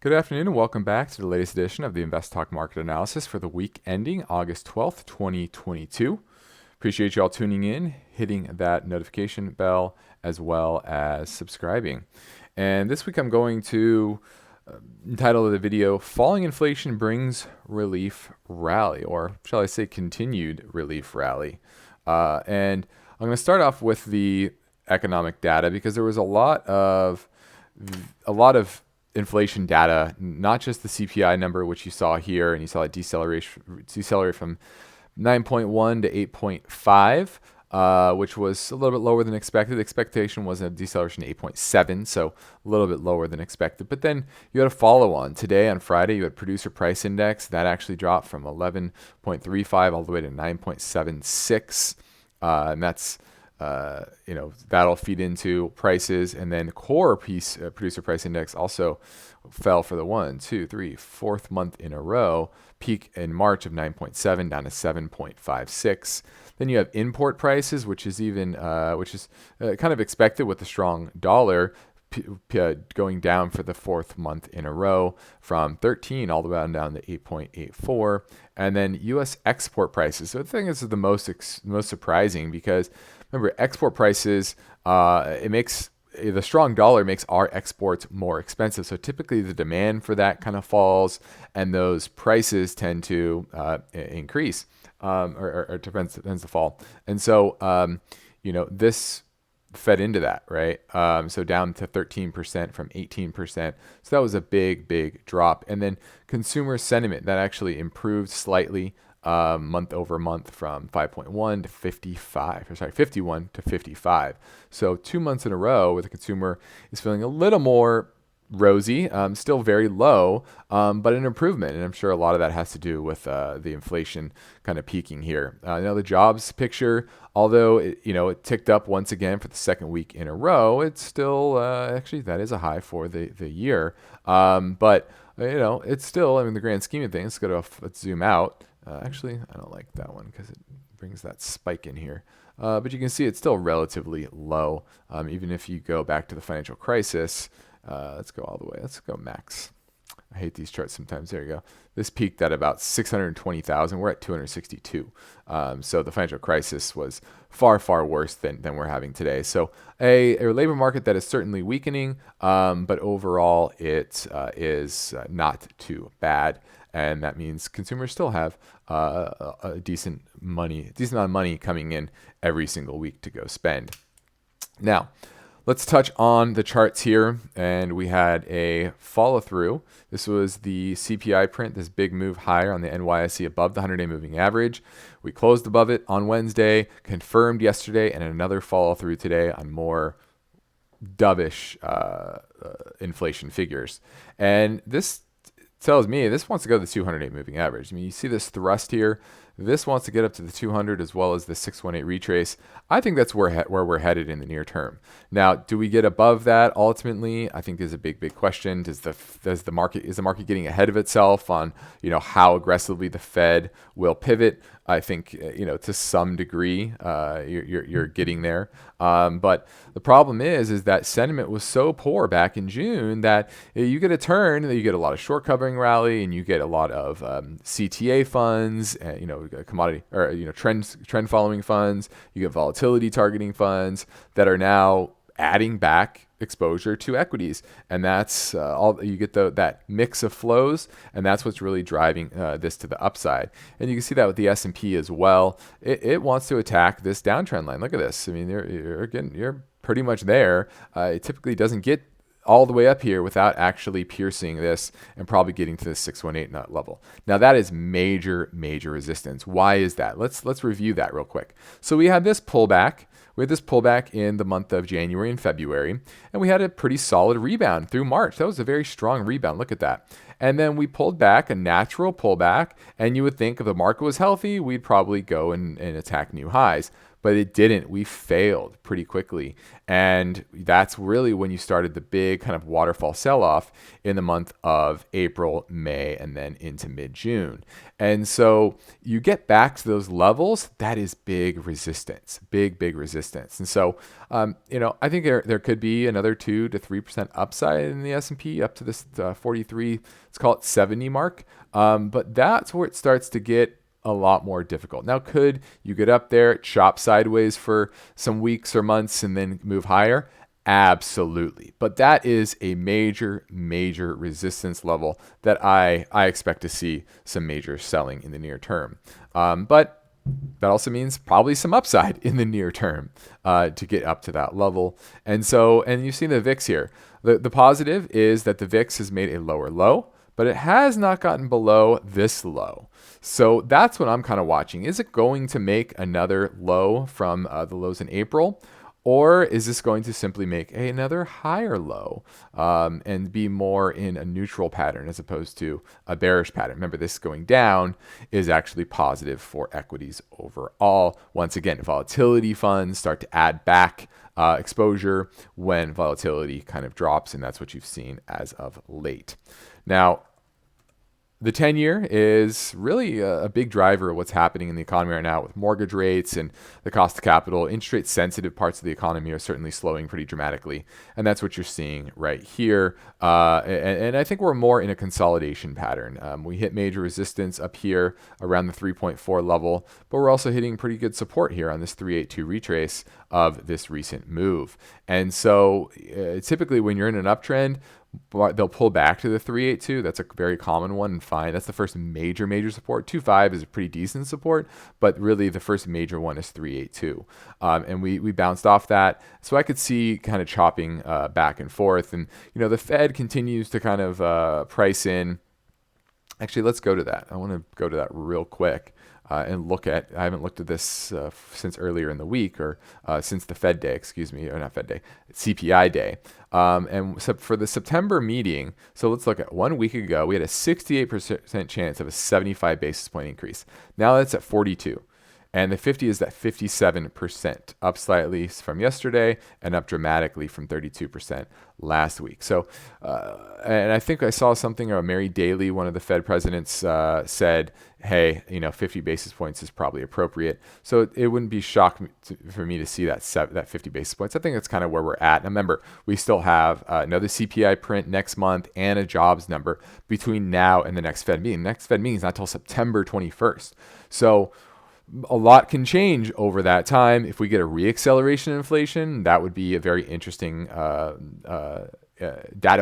Good afternoon and welcome back to the latest edition of the InvestTalk market analysis for the week ending August 12th, 2022. Appreciate you all tuning in, hitting that notification bell, as well as subscribing. And this week I'm going to entitle the video, Falling Inflation Brings Relief Rally, or shall I say continued relief rally. And I'm going to start off with the economic data because there was a lot of inflation data, not just the CPI number, which you saw here, and you saw it decelerate from 9.1 to 8.5, which was a little bit lower than expected. The expectation was a deceleration to 8.7, so a little bit lower than expected. But then you had a follow-on. Today, on Friday, you had producer price index. That actually dropped from 11.35 all the way to 9.76, and that's that'll feed into prices, and then core producer price index also fell for the fourth month in a row. Peak in March of 9.7 down to 7.56. Then you have import prices, which is kind of expected with the strong dollar, going down for the fourth month in a row from 13 all the way down to 8.84. And then U.S. export prices. So the thing is the most surprising because remember, export prices, the strong dollar makes our exports more expensive. So typically the demand for that kind of falls and those prices tend to increase or tends to fall. And so, this fed into that, right? So down to 13% from 18%. So that was a big drop. And then consumer sentiment, that actually improved slightly month over month from 5.1 to 51 to 55. So 2 months in a row where the consumer is feeling a little more rosy, still very low, but an improvement. And I'm sure a lot of that has to do with the inflation kind of peaking here. The jobs picture, although it ticked up once again for the second week in a row, it's still actually that is a high for the year. But it's still, in the grand scheme of things, let's zoom out. Actually, I don't like that one because it brings that spike in here. But you can see it's still relatively low. Even if you go back to the financial crisis, let's go all the way. Let's go max. I hate these charts sometimes. There you go. This peaked at about 620,000. We're at 262. So the financial crisis was far worse than we're having today. So a labor market that is certainly weakening, but overall it is not too bad. And that means consumers still have a decent amount of money coming in every single week to go spend. Now, let's touch on the charts here. And we had a follow through. This was the CPI print, this big move higher on the NYSE above the 100-day moving average. We closed above it on Wednesday, confirmed yesterday, and another follow through today on more dovish inflation figures. And this tells me this wants to go to the 200-day moving average. I mean, you see this thrust here. This wants to get up to the 200 as well as the 618 retrace. I think that's where we're headed in the near term. Now, do we get above that ultimately? I think is a big question. Is the market getting ahead of itself on how aggressively the Fed will pivot? I think to some degree you're getting there. But the problem is that sentiment was so poor back in June that you get a turn, you get a lot of short covering rally, and you get a lot of CTA funds, commodity or trend following funds. You get volatility targeting funds that are now adding back exposure to equities, and that's all you get. That mix of flows, and that's what's really driving this to the upside. And you can see that with the S&P as well. It wants to attack this downtrend line. Look at this. I mean, you're pretty much there. It typically doesn't get all the way up here without actually piercing this and probably getting to the 618 nut level. Now that is major resistance. Why is that? Let's review that real quick. So we had this pullback. We had this pullback in the month of January and February, and we had a pretty solid rebound through March. That was a very strong rebound. Look at that. And then we pulled back, a natural pullback, and you would think if the market was healthy, we'd probably go and attack new highs. but it didn't. We failed pretty quickly. And that's really when you started the big kind of waterfall sell-off in the month of April, May, and then into mid-June. And so you get back to those levels, that is big resistance, big resistance. And so, I think there could be another 2 to 3% upside in the S&P up to this 43, let's call it 70 mark. But that's where it starts to get a lot more difficult. Now, could you get up there, chop sideways for some weeks or months and then move higher? Absolutely. But that is a major resistance level that I expect to see some major selling in the near term. But that also means probably some upside in the near term to get up to that level. And you've seen the VIX here. The positive is that the VIX has made a lower low, but it has not gotten below this low. So that's what I'm kind of watching. Is it going to make another low from the lows in April? Or is this going to simply make another higher low and be more in a neutral pattern as opposed to a bearish pattern? Remember, this going down is actually positive for equities overall. Once again, volatility funds start to add back exposure when volatility kind of drops, and that's what you've seen as of late. Now, the 10-year is really a big driver of what's happening in the economy right now with mortgage rates and the cost of capital. Interest rate sensitive parts of the economy are certainly slowing pretty dramatically. And that's what you're seeing right here. And I think we're more in a consolidation pattern. We hit major resistance up here around the 3.4 level, but we're also hitting pretty good support here on this 382 retrace of this recent move. And so typically when you're in an uptrend, they'll pull back to the 382. That's a very common one and fine. That's the first major support. 2.5 is a pretty decent support, but really the first major one is 382. And we bounced off that. So I could see kind of chopping back and forth. And, the Fed continues to kind of price in. Actually, let's go to that. I want to go to that real quick. And look at, I haven't looked at this since earlier in the week or since the Fed day, or not Fed day, CPI day. And so for the September meeting, so let's look at 1 week ago, we had a 68% chance of a 75 basis point increase. Now that's at 42. And the 50 is that 57%, up slightly from yesterday and up dramatically from 32% last week. So, and I think I saw something, Mary Daly, one of the Fed presidents, said, hey, 50 basis points is probably appropriate. So it wouldn't be shocked for me to see that 50 basis points. I think that's kind of where we're at. And remember, we still have another CPI print next month and a jobs number between now and the next Fed meeting. Next Fed meeting is not until September 21st. So a lot can change over that time. If we get a reacceleration in inflation, that would be a very interesting data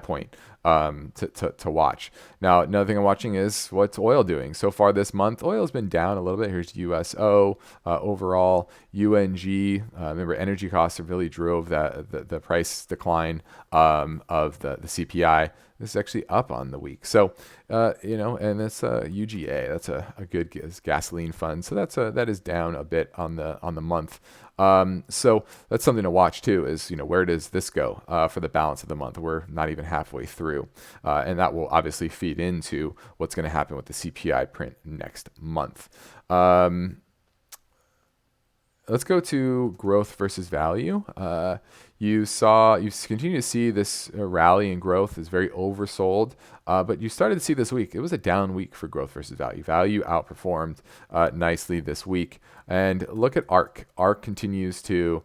point to watch. Now, another thing I'm watching is what's oil doing. So far this month, oil's been down a little bit. Here's USO overall, UNG. Remember, energy costs really drove the price decline of the CPI. This is actually up on the week. So, and it's UGA. That's a good gasoline fund. So that is down a bit on the month. So that's something to watch too. Is where does this go for the balance of the month? We're not even halfway through, and that will obviously feed into what's going to happen with the CPI print next month. Let's go to growth versus value. You continue to see this rally in growth is very oversold, but you started to see this week. It was a down week for growth versus value. Value outperformed nicely this week. And look at ARK. ARK continues to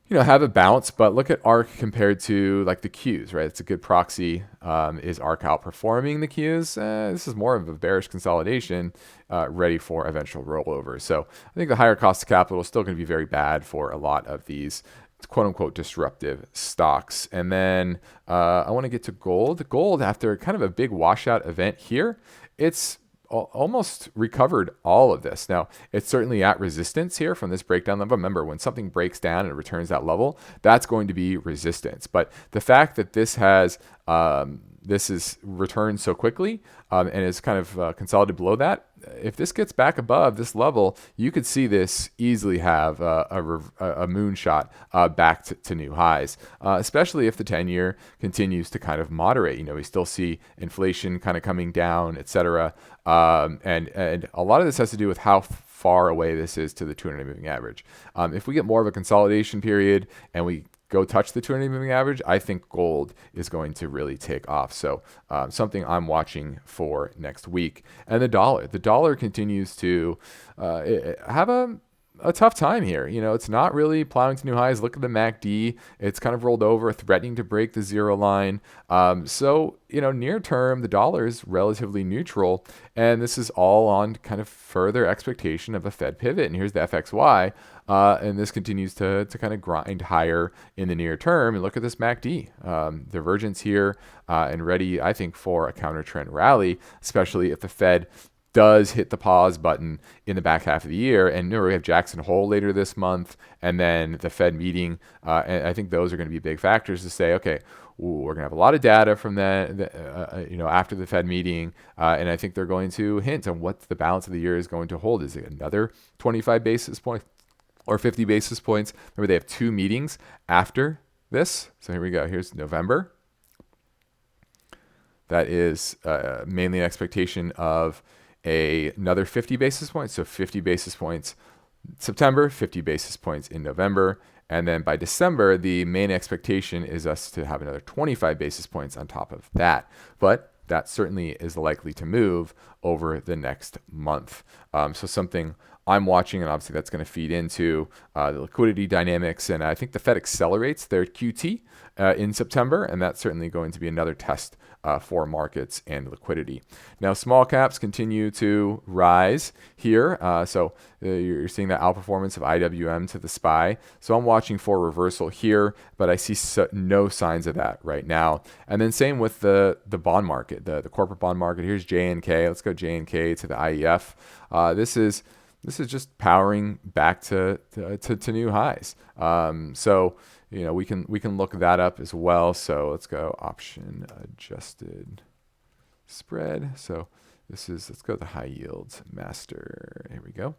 have a bounce, but look at ARK compared to like the Qs, right? It's a good proxy. Is ARK outperforming the Qs? This is more of a bearish consolidation ready for eventual rollover. So I think the higher cost of capital is still going to be very bad for a lot of these quote unquote disruptive stocks. And then I want to get to gold. Gold, after kind of a big washout event here, it's almost recovered all of this. Now, it's certainly at resistance here from this breakdown level. Remember, when something breaks down and it returns that level, that's going to be resistance. But the fact that this has this is returned so quickly and is kind of consolidated below that. If this gets back above this level, you could see this easily have a moonshot back to new highs, especially if the 10-year continues to kind of moderate. We still see inflation kind of coming down, et cetera. And a lot of this has to do with how far away this is to the 200 moving average. If we get more of a consolidation period and we go touch the 200 moving average, I think gold is going to really take off. So something I'm watching for next week. And the dollar continues to have a tough time here. It's not really plowing to new highs. Look at the MACD. It's kind of rolled over, threatening to break the zero line. So near term, the dollar is relatively neutral. And this is all on kind of further expectation of a Fed pivot. And here's the FXY. And this continues to kind of grind higher in the near term. And look at this MACD. Divergence here and ready, I think, for a counter trend rally, especially if the Fed does hit the pause button in the back half of the year. And we have Jackson Hole later this month, and then the Fed meeting. And I think those are going to be big factors to say, okay, we're going to have a lot of data from that, after the Fed meeting. And I think they're going to hint on what the balance of the year is going to hold. Is it another 25 basis points or 50 basis points? Remember, they have 2 meetings after this. So here we go. Here's November. That is mainly an expectation of another 50 basis points. So 50 basis points September, 50 basis points in November. And then by December, the main expectation is us to have another 25 basis points on top of that. But that certainly is likely to move over the next month. So something I'm watching, and obviously that's going to feed into the liquidity dynamics. And I think the Fed accelerates their QT in September, and that's certainly going to be another test for markets and liquidity. Now, small caps continue to rise here. So you're seeing the outperformance of IWM to the SPY. So I'm watching for reversal here, but I see no signs of that right now. And then same with the bond market, the corporate bond market. Here's JNK. Let's go JNK to the IEF. This is just powering back to new highs. So we can look that up as well. So let's go option adjusted spread. So let's go to the high yields master. Here we go.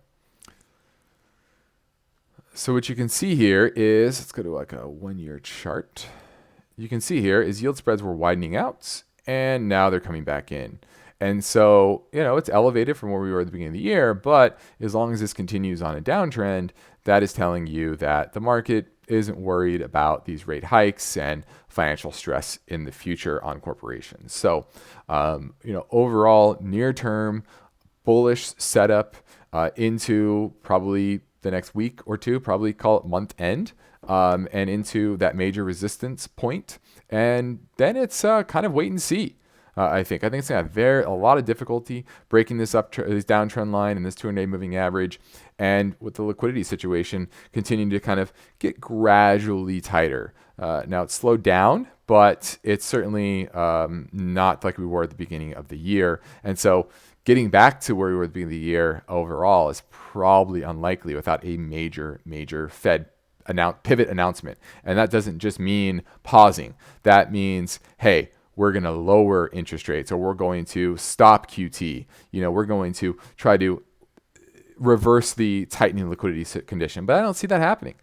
So what you can see here is, let's go to like a 1-year chart. You can see here is yield spreads were widening out and now they're coming back in. And so, it's elevated from where we were at the beginning of the year, but as long as this continues on a downtrend, that is telling you that the market isn't worried about these rate hikes and financial stress in the future on corporations. So, overall near-term bullish setup into probably the next week or two, probably call it month end, and into that major resistance point. And then it's kind of wait and see. I think it's going to have a lot of difficulty breaking this downtrend line and this 200-day moving average, and with the liquidity situation continuing to kind of get gradually tighter. Now it's slowed down, but it's certainly not like we were at the beginning of the year. And so getting back to where we were at the beginning of the year overall is probably unlikely without a major Fed pivot announcement. And that doesn't just mean pausing. That means, hey, we're going to lower interest rates, or we're going to stop QT. We're going to try to reverse the tightening liquidity condition. But I don't see that happening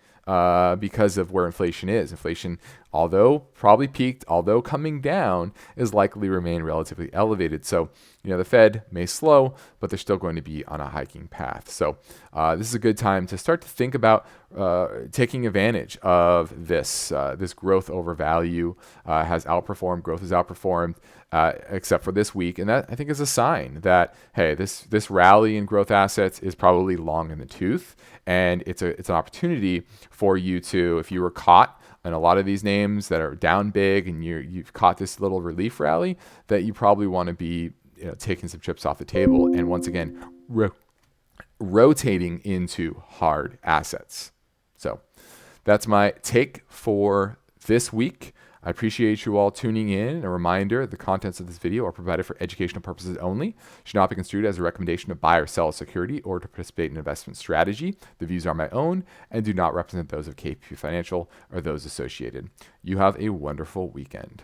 because of where inflation is. Inflation, although probably peaked, although coming down, is likely to remain relatively elevated. So, the Fed may slow, but they're still going to be on a hiking path. So this is a good time to start to think about taking advantage of this. This growth over value has outperformed. Growth has outperformed, except for this week. And that, I think, is a sign that, hey, this rally in growth assets is probably long in the tooth. And it's an opportunity for you to, if you were caught in a lot of these names that are down big and you've caught this little relief rally, that you probably want to be taking some chips off the table and once again rotating into hard assets. So that's my take for this week. I appreciate you all tuning in. A reminder, the contents of this video are provided for educational purposes only. Should not be construed as a recommendation to buy or sell a security or to participate in an investment strategy. The views are my own and do not represent those of KP Financial or those associated. You have a wonderful weekend.